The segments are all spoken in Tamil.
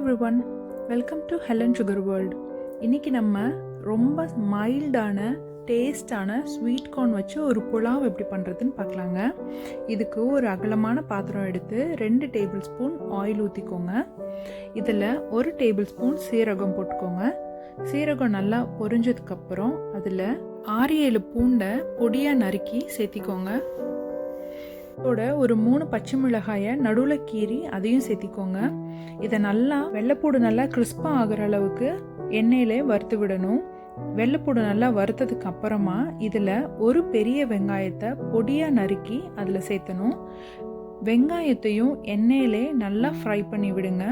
Everyone, welcome to Helen sugar world. இன்றைக்கி நம்ம ரொம்ப மைல்டான டேஸ்டான ஸ்வீட் கார்ன் வச்சு ஒரு புலாவ் எப்படி பண்ணுறதுன்னு பார்க்கலாங்க. இதுக்கு ஒரு அகலமான பாத்திரம் எடுத்து 2 டேபிள் ஸ்பூன் ஆயில் ஊற்றிக்கோங்க. இதில் 1 டேபிள் ஸ்பூன் சீரகம் போட்டுக்கோங்க. சீரகம் நல்லா பொரிஞ்சதுக்கப்புறம் அதில் 6-7 பூண்டை பொடியாக நறுக்கி சேர்த்திக்கோங்க. இதோட ஒரு 3 பச்சை மிளகாயை நடுவில் கீறி அதையும் சேர்த்திக்கோங்க. இதை நல்லா வெள்ளைப்பூடு நல்லா கிறிஸ்பாக ஆகிற அளவுக்கு எண்ணெயிலே வறுத்து விடணும். வெள்ளைப்பூடு நல்லா வறுத்ததுக்கு அப்புறமா இதில் ஒரு பெரிய வெங்காயத்தை பொடியாக நறுக்கி அதில் சேர்த்தணும். வெங்காயத்தையும் எண்ணெயிலே நல்லா ஃப்ரை பண்ணி விடுங்க.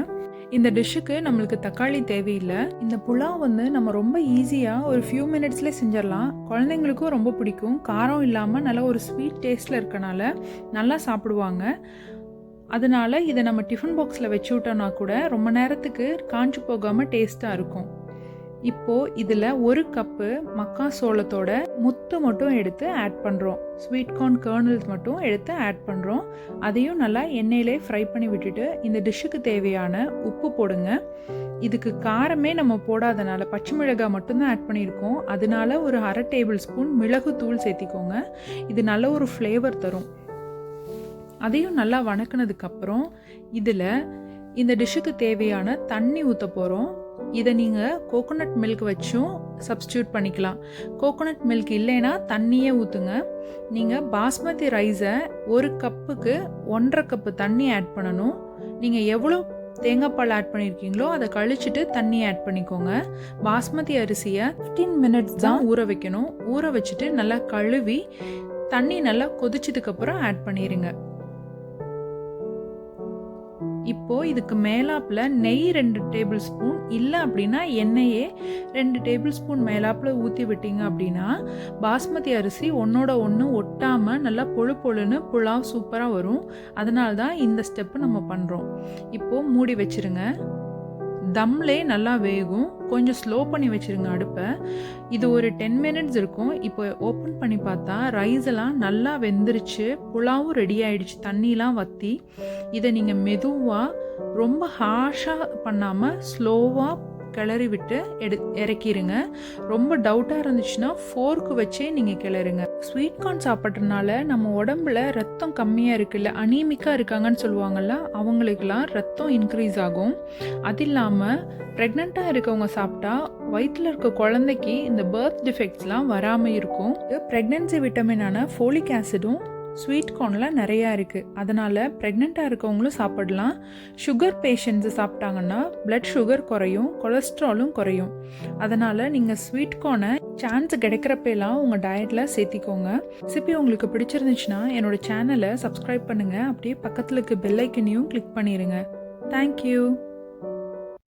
இந்த டிஷ்ஷுக்கு நம்மளுக்கு தக்காளி தேவையில்லை. இந்த புலாவ் நம்ம ரொம்ப ஈஸியாக ஒரு ஃபியூ மினிட்ஸ்லேயே செஞ்சிடலாம். குழந்தைங்களுக்கும் ரொம்ப பிடிக்கும். காரம் இல்லாமல் நல்லா ஒரு ஸ்வீட் டேஸ்ட்டில் இருக்கனால நல்லா சாப்பிடுவாங்க. அதனால இதை நம்ம டிஃபன் பாக்ஸில் வச்சு விட்டோம்னா கூட ரொம்ப நேரத்துக்கு காஞ்சு போகாமல் டேஸ்ட்டாக இருக்கும். இப்போது இதில் 1 கப்பு மக்காசோளத்தோட முத்து மட்டும் எடுத்து ஆட் பண்ணுறோம். ஸ்வீட் கார்ன் கர்னல்ஸ் மட்டும் எடுத்து ஆட் பண்ணுறோம். அதையும் நல்லா எண்ணெயிலே ஃப்ரை பண்ணி விட்டுட்டு இந்த டிஷ்ஷுக்கு தேவையான உப்பு போடுங்க. இதுக்கு காரமே நம்ம போடாதனால பச்சை மிளகாய் மட்டும்தான் ஆட் பண்ணியிருக்கோம். அதனால ஒரு 1/2 டேபிள் ஸ்பூன் மிளகு தூள் சேர்த்திக்கோங்க. இது நல்ல ஒரு ஃப்ளேவர் தரும். அதையும் நல்லா வணக்கினதுக்கப்புறம் இதில் இந்த டிஷ்ஷுக்கு தேவையான தண்ணி ஊற்ற போகிறோம். இதை நீங்கள் கோகோனட் மில்க் வச்சும் சப்ஸ்டியூட் பண்ணிக்கலாம். கோகோனட் மில்க் இல்லைன்னா தண்ணியே ஊற்றுங்க. நீங்கள் பாஸ்மதி ரைஸை 1 கப்புக்கு 1.5 கப்பு தண்ணி ஆட் பண்ணணும். நீங்கள் எவ்வளோ தேங்காய் பால் ஆட் பண்ணியிருக்கீங்களோ அதை கழிச்சிட்டு தண்ணி ஆட் பண்ணிக்கோங்க. பாஸ்மதி அரிசியை 15 மினிட்ஸ் தான் ஊற வைக்கணும். ஊற வச்சுட்டு நல்லா கழுவி தண்ணி நல்லா கொதிச்சதுக்கப்புறம் ஆட் பண்ணிடுங்க. இப்போது இதுக்கு மேலாப்பில் நெய் 2 டேபிள் ஸ்பூன் இல்லை அப்படின்னா எண்ணெயே 2 டேபிள் ஸ்பூன் மேலாப்பில் ஊற்றி விட்டீங்க அப்படின்னா பாஸ்மதி அரிசி ஒன்றோட ஒன்று ஒட்டாமல் நல்லா பொழு பொழுன்னு புலாவ் சூப்பராக வரும். அதனால தான் இந்த ஸ்டெப்பு நம்ம பண்ணுறோம். இப்போது மூடி வச்சுருங்க. தம்லே நல்லா வேகும். கொஞ்சம் ஸ்லோ பண்ணி வச்சுருங்க அடுப்பை. இது ஒரு 10 மினிட்ஸ் இருக்கும். இப்போ ஓப்பன் பண்ணி பார்த்தா ரைஸ் எல்லாம் நல்லா வெந்துருச்சு. புலாவும் ரெடி ஆயிடுச்சு. தண்ணிலாம் வற்றி இதை நீங்கள் மெதுவாக ரொம்ப ஹார்ஷாக பண்ணாமல் ஸ்லோவாக கிளறி விட்டு இறக்கிடுங்க. ரொம்ப டவுட்டாக இருந்துச்சுன்னா ஃபோர்க்கு வச்சே நீங்கள் கிளறுங்க. ஸ்வீட் கார்ன் சாப்பிட்றதுனால நம்ம உடம்புல ரத்தம் கம்மியாக இருக்குல்ல, அனீமிக்காக இருக்காங்கன்னு சொல்லுவாங்கள்ல, அவங்களுக்கெல்லாம் ரத்தம் இன்க்ரீஸ் ஆகும். அது இல்லாமல் ப்ரெக்னெண்ட்டாக இருக்கவங்க சாப்பிட்டா வயிற்றில் இருக்க குழந்தைக்கு இந்த பர்த் டிஃபெக்ட்ஸ்லாம் வராமல் இருக்கும். ப்ரெக்னென்சி விட்டமினான ஃபோலிக் ஆசிடும் ஸ்வீட் கார்னில் நிறையா இருக்குது. அதனால் ப்ரெக்னெண்ட்டாக இருக்கவங்களும் சாப்பிடலாம். சுகர் பேஷண்ட்ஸு சாப்பிட்டாங்கன்னா பிளட் சுகர் குறையும், கொலஸ்ட்ராலும் குறையும். அதனால் நீங்கள் ஸ்வீட் கார்னை சான்ஸ் கிடைக்கிறப்பெல்லாம் உங்கள் டயட்டில் சேர்த்திக்கோங்க. ரெசிபி உங்களுக்கு பிடிச்சிருந்துச்சுன்னா என்னோடய சேனலை சப்ஸ்கிரைப் பண்ணுங்கள். அப்படியே பக்கத்தில் இருக்க பெல் ஐக்கனையும் கிளிக் பண்ணிடுங்க. தேங்க்யூ.